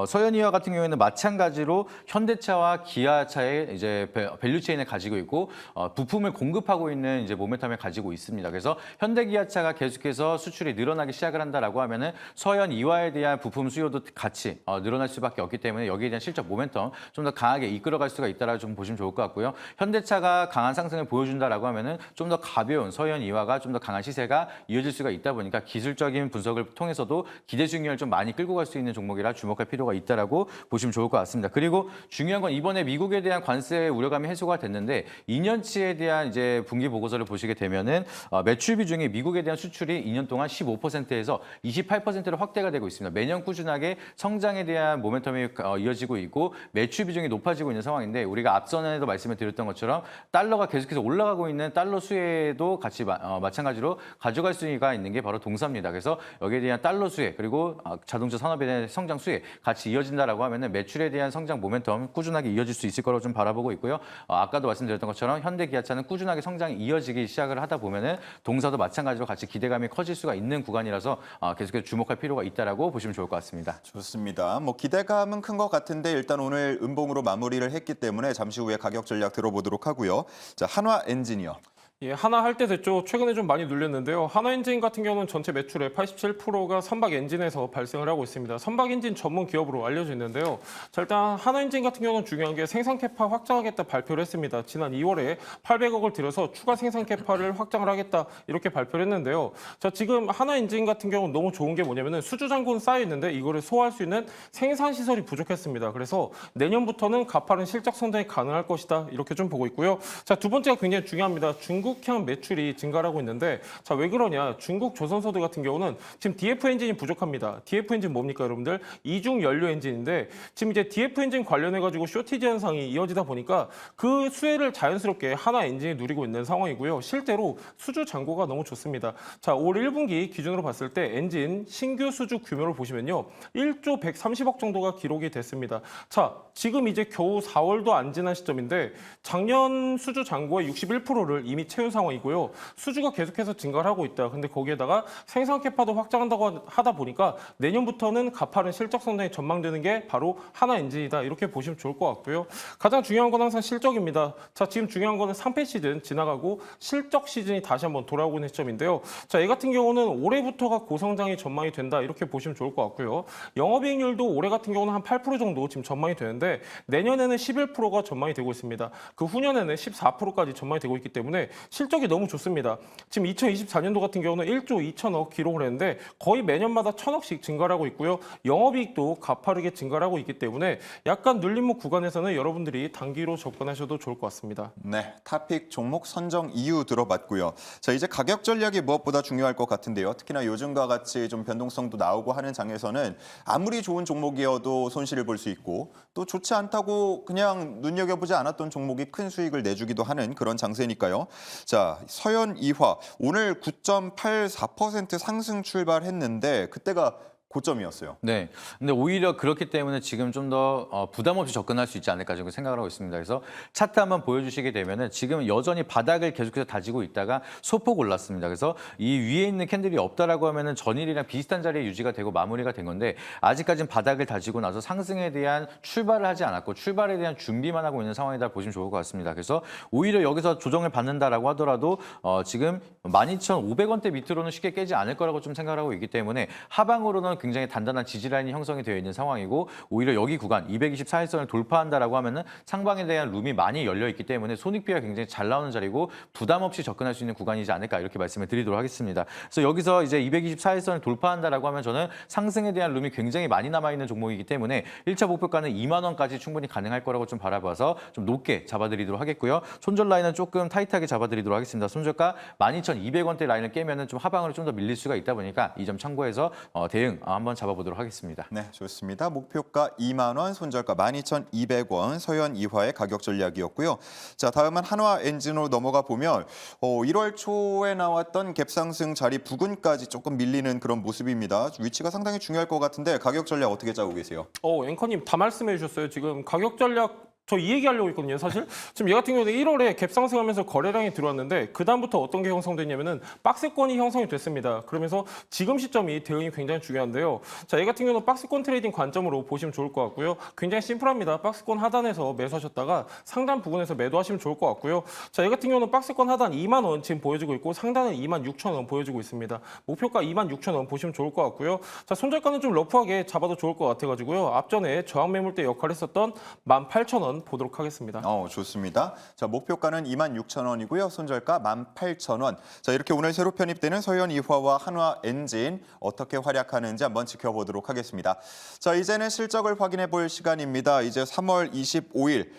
서현 이화 같은 경우에는 마찬가지로 현대차와 기아차의 이제 밸류 체인을 가지고 있고 부품을 공급하고 있는 이제 모멘텀을 가지고 있습니다. 그래서 현대기아차가 계속해서 수출이 늘어나기 시작을 한다라고 하면은 서현 이화에 대한 부품 수요도 같이 늘어날 수밖에 없기 때문에 여기에 대한 실적 모멘텀 좀 더 강하게 이끌어갈 수가 있다라고 좀 보시면 좋을 것 같고요. 현대차가 강한 상승을 보여준다라고 하면은 좀 더 가벼운 서현 이화가 좀 더 강한 시세가 이어질 수가 있다 보니까 기술적인 분석을 통해서도 기대 수익률을 좀 많이 끌고 갈 수 있는 종목이라 주목할 필요가 있다라고 보시면 좋을 것 같습니다. 그리고 중요한 건 이번에 미국에 대한 관세 우려감이 해소가 됐는데 2년치에 대한 이제 분기 보고서를 보시게 되면은 매출 비중이 미국에 대한 수출이 2년 동안 15%에서 28%로 확대가 되고 있습니다. 매년 꾸준하게 성장에 대한 모멘텀이 이어지고 있고 매출 비중이 높아지고 있는 상황인데 우리가 앞전에도 말씀을 드렸던 것처럼 달러가 계속해서 올라가고 있는 달러 수혜도 같이 마찬가지로 가져갈 수가 있는 게 바로 동사입니다. 그래서 여기에 대한 달러 수혜 그리고 자동차 산업에 대한 성장 수혜 같이 이어진다라고 하면은 매출에 대한 성장 모멘텀 꾸준하게 이어질 수 있을 거라고 좀 바라보고 있고요. 아까도 말씀드렸던 것처럼 현대기아차는 꾸준하게 성장이 이어지기 시작을 하다 보면은 동사도 마찬가지로 같이 기대감이 커질 수가 있는 구간이라서 계속해서 주목할 필요가 있다라고 보시면 좋을 것 같습니다. 좋습니다. 뭐 기대감은 큰 것 같은데 일단 오늘 음봉으로 마무리를 했기 때문에 잠시 후에 가격 전략 들어보도록 하고요. 자, 한화 엔지니어. 예, 하나 할 때 됐죠. 최근에 좀 많이 눌렸는데요. 하나 엔진 같은 경우는 전체 매출의 87%가 선박 엔진에서 발생을 하고 있습니다. 선박 엔진 전문 기업으로 알려져 있는데요. 자, 일단 하나 엔진 같은 경우는 중요한 게 생산 캐파 확장하겠다 발표를 했습니다. 지난 2월에 800억을 들여서 추가 생산 캐파를 확장을 하겠다 이렇게 발표를 했는데요. 자, 지금 하나 엔진 같은 경우는 너무 좋은 게 뭐냐면은 수주 잔고는 쌓여 있는데 이거를 소화할 수 있는 생산 시설이 부족했습니다. 그래서 내년부터는 가파른 실적 성장이 가능할 것이다 이렇게 좀 보고 있고요. 자, 두 번째가 굉장히 중요합니다. 중국향 매출이 증가하고 있는데 자, 왜 그러냐? 중국 조선소들 같은 경우는 지금 DF 엔진이 부족합니다. DF 엔진 뭡니까, 여러분들? 이중 연료 엔진인데 지금 이제 DF 엔진 관련해 가지고 쇼티지 현상이 이어지다 보니까 그 수혜를 자연스럽게 하나 엔진이 누리고 있는 상황이고요. 실제로 수주 잔고가 너무 좋습니다. 자, 올 1분기 기준으로 봤을 때 엔진 신규 수주 규모를 보시면요. 1조 130억 정도가 기록이 됐습니다. 자, 지금 이제 겨우 4월도 안 지난 시점인데 작년 수주 잔고의 61%를 이미 채운 상황이고요. 수주가 계속해서 증가를 하고 있다. 근데 거기에다가 생산 캐파도 확장한다고 하다 보니까 내년부터는 가파른 실적 성장이 전망되는 게 바로 하나 엔진이다. 이렇게 보시면 좋을 것 같고요. 가장 중요한 건 항상 실적입니다. 자, 지금 중요한 거는 상패 시즌 지나가고 실적 시즌이 다시 한번 돌아오고 있는 시점인데요. 자, 이 같은 경우는 올해부터가 고성장이 전망이 된다. 이렇게 보시면 좋을 것 같고요. 영업이익률도 올해 같은 경우는 한 8% 정도 지금 전망이 되는데 내년에는 11%가 전망이 되고 있습니다. 그 후년에는 14%까지 전망이 되고 있기 때문에 실적이 너무 좋습니다. 지금 2024년도 같은 경우는 1조 2천억 기록을 했는데 거의 매년마다 1,000억씩 증가를 하고 있고요. 영업이익도 가파르게 증가를 하고 있기 때문에 약간 눌림목 구간에서는 여러분들이 단기로 접근하셔도 좋을 것 같습니다. 네, 탑픽 종목 선정 이유 들어봤고요. 자, 이제 가격 전략이 무엇보다 중요할 것 같은데요. 특히나 요즘과 같이 좀 변동성도 나오고 하는 장에서는 아무리 좋은 종목이어도 손실을 볼 수 있고 또 좋지 않다고 그냥 눈여겨보지 않았던 종목이 큰 수익을 내주기도 하는 그런 장세니까요. 자, 서현 이화 오늘 9.84% 상승 출발했는데 그때가 고점이었어요. 네. 근데 오히려 그렇기 때문에 지금 좀 더 부담 없이 접근할 수 있지 않을까 저는 생각을 하고 있습니다. 그래서 차트 한번 보여주시게 되면은 지금 여전히 바닥을 계속해서 다지고 있다가 소폭 올랐습니다. 그래서 이 위에 있는 캔들이 없다라고 하면은 전일이랑 비슷한 자리에 유지가 되고 마무리가 된 건데 아직까지는 바닥을 다지고 나서 상승에 대한 출발을 하지 않았고 출발에 대한 준비만 하고 있는 상황이다 보시면 좋을 것 같습니다. 그래서 오히려 여기서 조정을 받는다라고 하더라도 지금 12,500원대 밑으로는 쉽게 깨지 않을 거라고 좀 생각을 하고 있기 때문에 하방으로는 굉장히 단단한 지지라인이 형성이 되어 있는 상황이고 오히려 여기 구간 224일선을 돌파한다라고 하면은 상방에 대한 룸이 많이 열려 있기 때문에 손익비가 굉장히 잘 나오는 자리고 부담 없이 접근할 수 있는 구간이지 않을까 이렇게 말씀을 드리도록 하겠습니다. 그래서 여기서 이제 224일선을 돌파한다라고 하면 저는 상승에 대한 룸이 굉장히 많이 남아 있는 종목이기 때문에 1차 목표가는 2만 원까지 충분히 가능할 거라고 좀 바라봐서 좀 높게 잡아드리도록 하겠고요. 손절 라인은 조금 타이트하게 잡아드리도록 하겠습니다. 손절가 12,200원대 라인을 깨면은 좀 하방으로 좀 더 밀릴 수가 있다 보니까 이 점 참고해서 대응 한번 잡아보도록 하겠습니다. 네, 좋습니다. 목표가 2만 원, 손절가 12,200원, 서현 이화의 가격 전략이었고요. 자, 다음은 한화 엔진으로 넘어가 보면 1월 초에 나왔던 갭상승 자리 부근까지 조금 밀리는 그런 모습입니다. 위치가 상당히 중요할 것 같은데 가격 전략 어떻게 짜고 계세요? 앵커님 다 말씀해 주셨어요. 지금 가격 전략 저 이 얘기하려고 했거든요, 사실. 지금 얘 같은 경우는 1월에 갭 상승하면서 거래량이 들어왔는데 그다음부터 어떤 게 형성됐냐면은 박스권이 형성이 됐습니다. 그러면서 지금 시점이 대응이 굉장히 중요한데요. 자, 얘 같은 경우는 박스권 트레이딩 관점으로 보시면 좋을 것 같고요. 굉장히 심플합니다. 박스권 하단에서 매수하셨다가 상단 부근에서 매도하시면 좋을 것 같고요. 자, 얘 같은 경우는 박스권 하단 2만 원 지금 보여주고 있고 상단은 26,000원 보여주고 있습니다. 목표가 26,000원 보시면 좋을 것 같고요. 자, 손절가는 좀 러프하게 잡아도 좋을 것 같아가지고요. 앞전에 저항 매물대 역할을 했었던 18,000원 보도록 하겠습니다. 좋습니다. 자, 목표가는 26,000원이고요. 손절가 18,000원. 자, 이렇게 오늘 새로 편입되는 서현 이화와 한화 엔진 어떻게 활약하는지 한번 지켜보도록 하겠습니다. 자, 이제는 실적을 확인해 볼 시간입니다. 이제 3월 25일,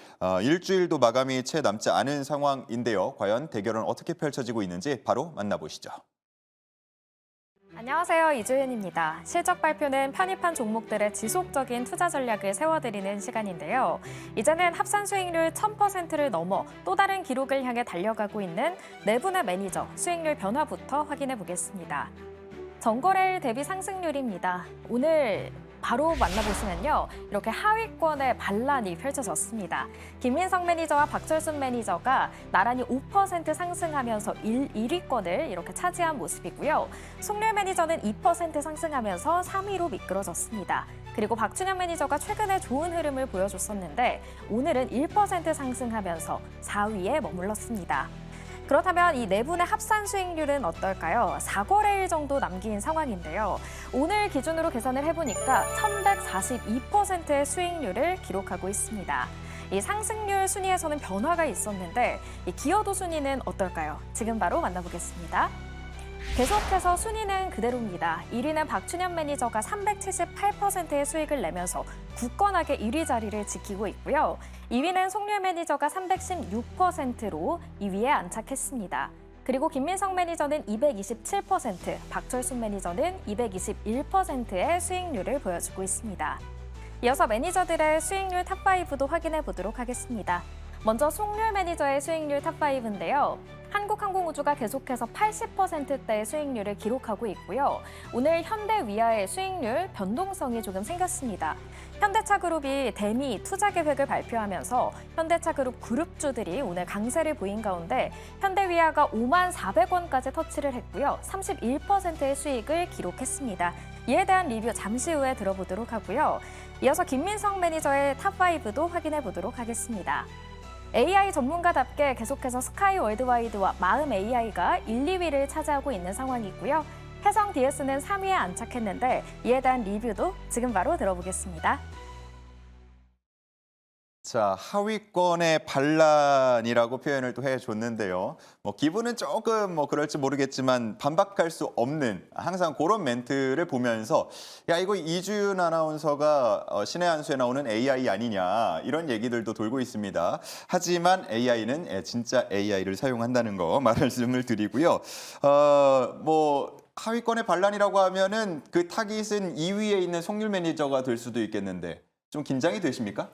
일주일도 마감이 채 남지 않은 상황인데요. 과연 대결은 어떻게 펼쳐지고 있는지 바로 만나보시죠. 안녕하세요. 이주연입니다. 실적 발표는 편입한 종목들의 지속적인 투자 전략을 세워드리는 시간인데요. 이제는 합산 수익률 1000%를 넘어 또 다른 기록을 향해 달려가고 있는 네 분의 매니저 수익률 변화부터 확인해 보겠습니다. 전거래일 대비 상승률입니다. 오늘 바로 만나보시면요. 이렇게 하위권의 반란이 펼쳐졌습니다. 김민성 매니저와 박철순 매니저가 나란히 5% 상승하면서 1위권을 이렇게 차지한 모습이고요. 송렬 매니저는 2% 상승하면서 3위로 미끄러졌습니다. 그리고 박준현 매니저가 최근에 좋은 흐름을 보여줬었는데 오늘은 1% 상승하면서 4위에 머물렀습니다. 그렇다면 이 네 분의 합산 수익률은 어떨까요? 4거래일 정도 남긴 상황인데요. 오늘 기준으로 계산을 해보니까 1142%의 수익률을 기록하고 있습니다. 이 상승률 순위에서는 변화가 있었는데 이 기여도 순위는 어떨까요? 지금 바로 만나보겠습니다. 계속해서 순위는 그대로입니다. 1위는 박준현 매니저가 378%의 수익을 내면서 굳건하게 1위 자리를 지키고 있고요. 2위는 송렬 매니저가 316%로 2위에 안착했습니다. 그리고 김민성 매니저는 227%, 박철순 매니저는 221%의 수익률을 보여주고 있습니다. 이어서 매니저들의 수익률 탑5도 확인해 보도록 하겠습니다. 먼저 송렬 매니저의 수익률 탑5인데요. 한국항공우주가 계속해서 80%대의 수익률을 기록하고 있고요. 오늘 현대위아의 수익률 변동성이 조금 생겼습니다. 현대차그룹이 대미 투자 계획을 발표하면서 현대차그룹 그룹주들이 오늘 강세를 보인 가운데 현대위아가 54,400원까지 터치를 했고요. 31%의 수익을 기록했습니다. 이에 대한 리뷰 잠시 후에 들어보도록 하고요. 이어서 김민성 매니저의 탑5도 확인해 보도록 하겠습니다. AI 전문가답게 계속해서 스카이 월드와이드와 마음 AI가 1, 2위를 차지하고 있는 상황이고요. 해성 DS는 3위에 안착했는데 이에 대한 리뷰도 지금 바로 들어보겠습니다. 자, 하위권의 반란이라고 표현을 또 해줬는데요. 기분은 조금 그럴지 모르겠지만 반박할 수 없는 항상 그런 멘트를 보면서 야, 이거 이주윤 아나운서가 신의 한 수에 나오는 AI 아니냐 이런 얘기들도 돌고 있습니다. 하지만 AI는 진짜 AI를 사용한다는 거 말씀을 드리고요. 하위권의 반란이라고 하면은 그 타깃은 2위에 있는 송률 매니저가 될 수도 있겠는데 좀 긴장이 되십니까?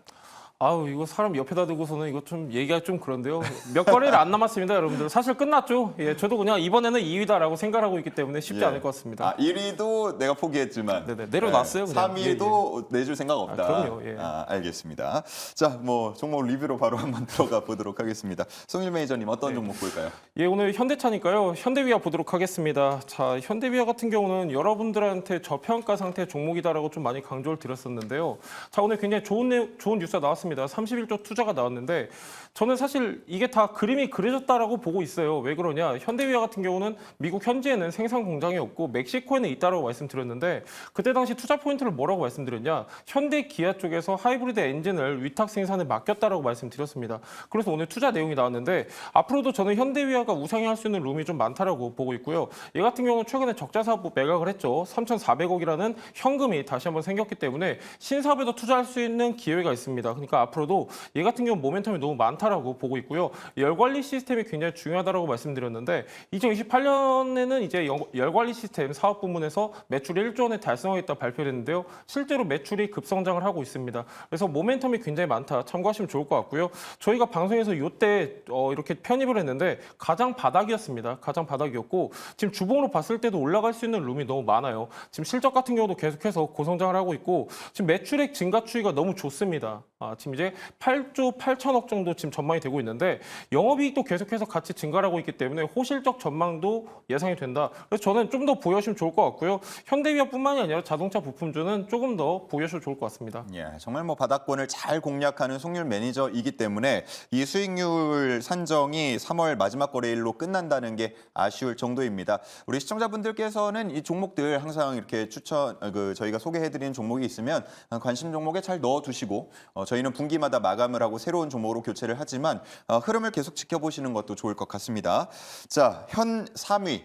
아우, 이거 사람 옆에다 두고서는 이거 좀 얘기가 좀 그런데요. 몇 거래일 안 남았습니다, 여러분들. 사실 끝났죠. 예, 저도 그냥 이번에는 2위다라고 생각하고 있기 때문에 쉽지 않을 것 같습니다. 1위도 내가 포기했지만 네네, 내려놨어요, 그냥. 3위도 내줄 생각 없다. 그럼요, 예. 알겠습니다. 자, 종목 리뷰로 바로 한번 들어가 보도록 하겠습니다. 송일 매니저님 어떤 종목 볼까요? 예, 오늘 현대차니까요. 현대위아 보도록 하겠습니다. 자, 현대위아 같은 경우는 여러분들한테 저평가 상태 종목이다라고 좀 많이 강조를 드렸었는데요. 자, 오늘 굉장히 좋은 뉴스가 나왔습니다. 나왔습니다. 31조 투자가 나왔는데 저는 사실 이게 다 그림이 그려졌다라고 보고 있어요. 왜 그러냐? 현대위아 같은 경우는 미국 현지에는 생산 공장이 없고 멕시코에는 있다라고 말씀드렸는데 그때 당시 투자 포인트를 뭐라고 말씀드렸냐? 현대 기아 쪽에서 하이브리드 엔진을 위탁 생산에 맡겼다라고 말씀드렸습니다. 그래서 오늘 투자 내용이 나왔는데 앞으로도 저는 현대위아가 우상향할 수 있는 룸이 좀 많다라고 보고 있고요. 얘 같은 경우는 최근에 적자 사업 매각을 했죠. 3,400억이라는 현금이 다시 한번 생겼기 때문에 신사업에도 투자할 수 있는 기회가 있습니다. 그러니까 앞으로도 얘 같은 경우 모멘텀이 너무 많다라고 보고 있고요. 열 관리 시스템이 굉장히 중요하다라고 말씀드렸는데 2028년에는 이제 열 관리 시스템 사업 부문에서 매출 1조 원에 달성하겠다 발표를 했는데요. 실제로 매출이 급성장을 하고 있습니다. 그래서 모멘텀이 굉장히 많다. 참고하시면 좋을 것 같고요. 저희가 방송에서 이때 이렇게 편입을 했는데 가장 바닥이었습니다. 가장 바닥이었고 지금 주봉으로 봤을 때도 올라갈 수 있는 룸이 너무 많아요. 지금 실적 같은 경우도 계속해서 고성장을 하고 있고 지금 매출액 증가 추이가 너무 좋습니다. 지금 이제 8조 8천억 정도 지금 전망이 되고 있는데 영업이익도 계속해서 같이 증가를 하고 있기 때문에 호실적 전망도 예상이 된다. 그래서 저는 좀 더 보유하시면 좋을 것 같고요. 현대위아뿐만이 아니라 자동차 부품주는 조금 더 보유하셔도 좋을 것 같습니다. 예, 정말 뭐 바닥권을 잘 공략하는 송률 매니저이기 때문에 이 수익률 산정이 3월 마지막 거래일로 끝난다는 게 아쉬울 정도입니다. 우리 시청자분들께서는 이 종목들 항상 이렇게 저희가 소개해드리는 종목이 있으면 관심 종목에 잘 넣어두시고 저희는 분기마다 마감을 하고 새로운 종목으로 교체를 하지만 흐름을 계속 지켜보시는 것도 좋을 것 같습니다. 자, 현 3위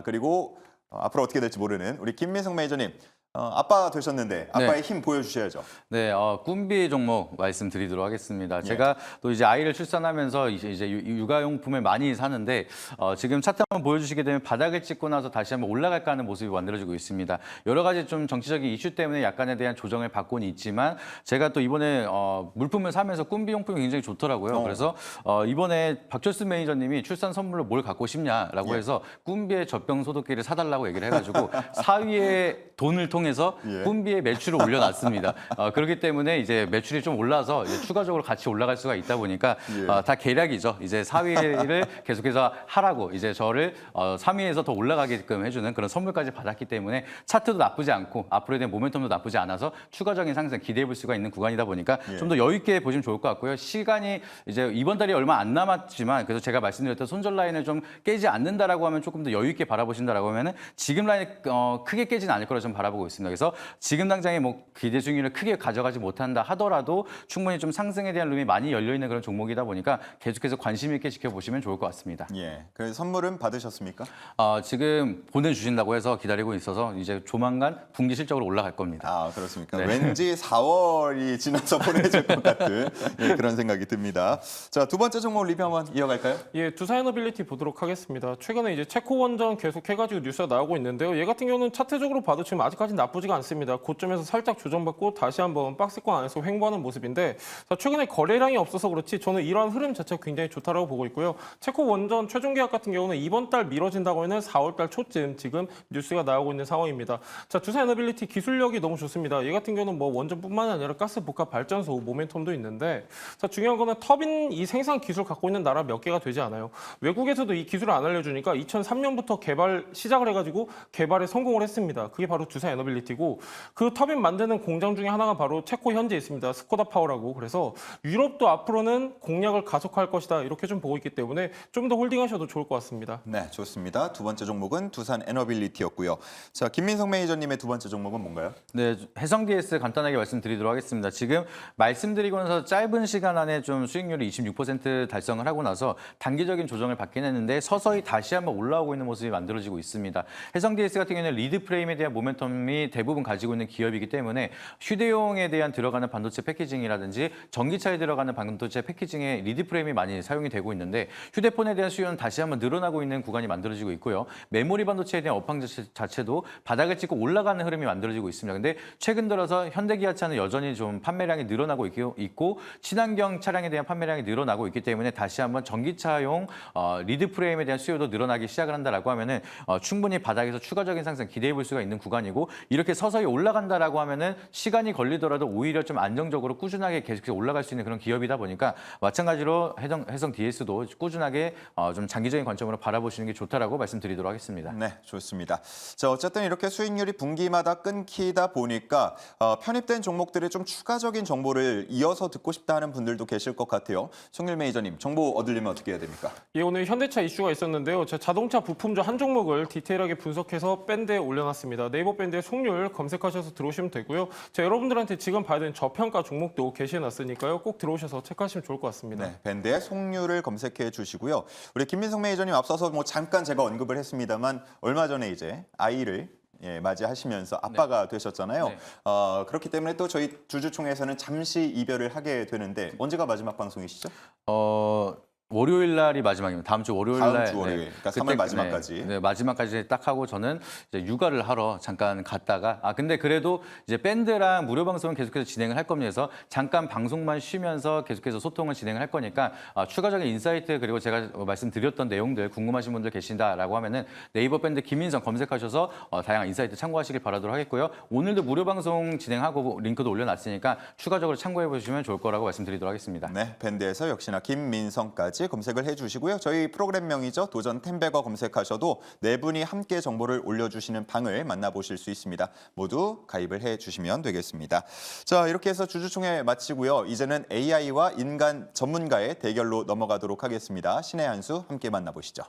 그리고 앞으로 어떻게 될지 모르는 우리 김민성 매니저님. 아빠 되셨는데 아빠의 힘 보여주셔야죠. 네, 꿈비 종목 말씀드리도록 하겠습니다. 제가 또 이제 아이를 출산하면서 이제 육아용품을 많이 사는데 지금 차트 한번 보여주시게 되면 바닥을 찍고 나서 다시 한번 올라갈까 하는 모습이 만들어지고 있습니다. 여러 가지 좀 정치적인 이슈 때문에 약간에 대한 조정을 받고는 있지만 제가 또 이번에 물품을 사면서 꿈비 용품이 굉장히 좋더라고요. 그래서 이번에 박철수 매니저님이 출산 선물로 뭘 갖고 싶냐라고 해서 꿈비의 젖병 소독기를 사달라고 얘기를 해가지고 4위에 돈을 통해서 꿈비의 매출을 올려놨습니다. 그렇기 때문에 이제 매출이 좀 올라서 이제 추가적으로 같이 올라갈 수가 있다 보니까 다 계략이죠. 이제 4위를 계속해서 하라고 이제 저를 3위에서 더 올라가게끔 해주는 그런 선물까지 받았기 때문에 차트도 나쁘지 않고 앞으로에 대한 모멘텀도 나쁘지 않아서 추가적인 상승 기대해 볼 수가 있는 구간이다 보니까 좀 더 여유 있게 보시면 좋을 것 같고요. 시간이 이제 이번 달이 얼마 안 남았지만 그래서 제가 말씀드렸던 손절 라인을 좀 깨지 않는다라고 하면 조금 더 여유 있게 바라보신다라고 하면은 지금 라인이 크게 깨지는 않을 거라 좀 바라보고 있습니다. 그래서 지금 당장에 뭐 기대 수익률을 크게 가져가지 못한다 하더라도 충분히 좀 상승에 대한 룸이 많이 열려 있는 그런 종목이다 보니까 계속해서 관심 있게 지켜보시면 좋을 것 같습니다. 예, 그래서 선물은 받으셨습니까? 지금 보내주신다고 해서 기다리고 있어서 이제 조만간 분기 실적으로 올라갈 겁니다. 아, 그렇습니까? 네. 왠지 4월이 지나서 보내줄 것 같은 그런 생각이 듭니다. 자, 두 번째 종목 리뷰 한번 이어갈까요? 예, 두사에너빌리티 보도록 하겠습니다. 최근에 이제 체코 원전 계속 해가지고 뉴스가 나오고 있는데요. 얘 같은 경우는 차트적으로 봐도 지금 아직까지 나쁘지가 않습니다. 고점에서 살짝 조정받고 다시 한번 박스권 안에서 횡보하는 모습인데 최근에 거래량이 없어서 그렇지 저는 이러한 흐름 자체가 굉장히 좋다라고 보고 있고요. 체코 원전 최종 계약 같은 경우는 이번 달 미뤄진다고 하면 4월 달 초쯤 지금 뉴스가 나오고 있는 상황입니다. 자, 두사에너빌리티 기술력이 너무 좋습니다. 얘 같은 경우는 뭐 원전뿐만 아니라 가스 복합 발전소 모멘텀도 있는데 자, 중요한 거는 터빈 이 생산 기술 갖고 있는 나라 몇 개가 되지 않아요. 외국에서도 이 기술을 안 알려주니까 2003년부터 개발 시작을 해가지고 개발에 성공을 했습니다. 그게 바로 두사에너빌리티고 그 터빈 만드는 공장 중에 하나가 바로 체코 현지에 있습니다. 스코다 파워라고. 그래서 유럽도 앞으로는 공략을 가속화할 것이다. 이렇게 좀 보고 있기 때문에 좀 더 홀딩하셔도 좋을 것 같습니다. 네, 좋습니다. 두 번째 종목은 두산 에너빌리티였고요. 자, 김민성 매니저님의 두 번째 종목은 뭔가요? 네, 해성 DS 간단하게 말씀드리도록 하겠습니다. 지금 말씀드리고 나서 짧은 시간 안에 좀 수익률이 26% 달성을 하고 나서 단기적인 조정을 받긴 했는데 서서히 다시 한번 올라오고 있는 모습이 만들어지고 있습니다. 해성 DS 같은 경우는 리드 프레임에 대한 모멘텀이 대부분 가지고 있는 기업이기 때문에 휴대용에 대한 들어가는 반도체 패키징이라든지 전기차에 들어가는 반도체 패키징에 리드 프레임이 많이 사용이 되고 있는데 휴대폰에 대한 수요는 다시 한번 늘어나고 있는 구간이 만들어지고 있고요. 메모리 반도체에 대한 업황 자체도 바닥을 찍고 올라가는 흐름이 만들어지고 있습니다. 근데 최근 들어서 현대기아차는 여전히 좀 판매량이 늘어나고 있고 친환경 차량에 대한 판매량이 늘어나고 있기 때문에 다시 한번 전기차용 리드 프레임에 대한 수요도 늘어나기 시작을 한다라고 하면은 충분히 바닥에서 추가적인 상승 기대해 볼 수가 있는 구간이고 이렇게 서서히 올라간다라고 하면은 시간이 걸리더라도 오히려 좀 안정적으로 꾸준하게 계속해서 올라갈 수 있는 그런 기업이다 보니까 마찬가지로 해성 DS도 꾸준하게 좀 장기적인 관점으로 바라보시는 게 좋다라고 말씀드리도록 하겠습니다. 네, 좋습니다. 자, 어쨌든 이렇게 수익률이 분기마다 끊기다 보니까 편입된 종목들의 좀 추가적인 정보를 이어서 듣고 싶다 하는 분들도 계실 것 같아요. 송일 매니저님, 정보 얻으려면 어떻게 해야 됩니까? 예, 오늘 현대차 이슈가 있었는데요. 제가 자동차 부품주 한 종목을 디테일하게 분석해서 밴드에 올려놨습니다. 네이버 밴드에 속률 검색하셔서 들어오시면 되고요. 자, 여러분들한테 지금 봐야 되는 저평가 종목도 게시해놨으니까요. 꼭 들어오셔서 체크하시면 좋을 것 같습니다. 네, 밴드의 속률을 검색해 주시고요. 우리 김민성 매니저님 앞서서 뭐 잠깐 제가 언급을 했습니다만 얼마 전에 이제 아이를 맞이하시면서 아빠가 되셨잖아요. 네. 그렇기 때문에 또 저희 주주총회에서는 잠시 이별을 하게 되는데 언제가 마지막 방송이시죠? 월요일 날이 마지막입니다. 다음 주 월요일 날. 다음 주 월요일. 그러니까 3월 마지막까지. 네, 마지막까지 딱 하고 저는 이제 육아를 하러 잠깐 갔다가 근데 그래도 이제 밴드랑 무료 방송은 계속해서 진행을 할 겁니다. 그래서 잠깐 방송만 쉬면서 계속해서 소통을 진행을 할 거니까 추가적인 인사이트 그리고 제가 말씀드렸던 내용들 궁금하신 분들 계신다라고 하면은 네이버 밴드 김민성 검색하셔서 다양한 인사이트 참고하시길 바라도록 하겠고요. 오늘도 무료 방송 진행하고 링크도 올려놨으니까 추가적으로 참고해 보시면 좋을 거라고 말씀드리도록 하겠습니다. 네, 밴드에서 역시나 김민성까지 검색을 해주시고요. 저희 프로그램명이죠. 도전 템베거 검색하셔도 네 분이 함께 정보를 올려주시는 방을 만나보실 수 있습니다. 모두 가입을 해주시면 되겠습니다. 자, 이렇게 해서 주주총회 마치고요. 이제는 AI와 인간 전문가의 대결로 넘어가도록 하겠습니다. 신의 한 수 함께 만나보시죠.